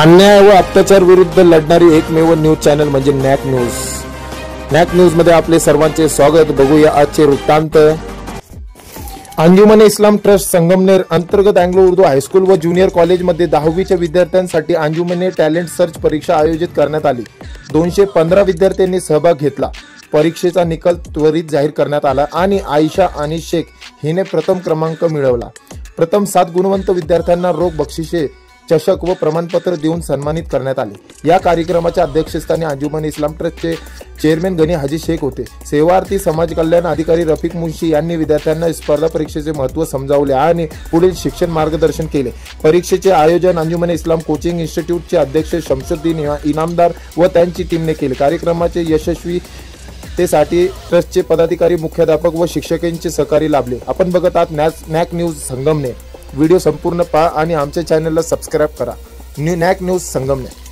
अन्याय व अत्याचार विरुद्ध लढणारी एकमेव न्यूज चॅनल म्हणजे नॅक न्यूज। नॅक न्यूज मध्ये आपले सर्वांचे स्वागत। बघूया आजचे वृत्तांत। अंजुमन इस्लाम ट्रस्ट संगमनेर अंतर्गत अँग्लो उर्दू हायस्कूल व ज्युनियर कॉलेजमध्ये 10वीच्या विद्यार्थ्यांसाठी अंजुमने टॅलेंट सर्च परीक्षा आयोजित करण्यात आली। 215 विद्यार्थ्यांनी सहभाग घेतला। परीक्षेचा निकाल त्वरित जाहीर करण्यात आला आणि आयशा आणि शेख हिने प्रथम क्रमांक मिळवला। प्रथम 7 गुणवंत विद्यार्थ्यांना रोख बक्षिसे, चषक व प्रमाणपत्र देऊन सन्मानित करण्यात आले। या कार्यक्रमाच्या अध्यक्षस्थानी अंजुमन इस्लाम ट्रस्टचे चेअरमन गनी हाजी शेख होते। सेवार्थी समाज कल्याण अधिकारी रफिक मुंशी यांनी विद्यार्थ्यांना स्पर्धा परीक्षेचे महत्त्व समजावले आणि पुढील शिक्षण मार्गदर्शन केले। परीक्षेचे आयोजन अंजुमन इस्लाम कोचिंग इन्स्टिट्यूटचे अध्यक्ष शमशुद्दीन इनामदार व त्यांची टीमने केले। कार्यक्रमाचे यशस्वीतेसाठी ट्रस्टचे पदाधिकारी, मुख्याध्यापक व शिक्षकांचे सहकार्य लाभले। आपण बघत आहात नॅक न्यूज संगमनेर। व्हिडिओ संपूर्ण पहा आणि आमच्या चॅनलला सबस्क्राइब करा। नॅक न्यूज संगमनेर।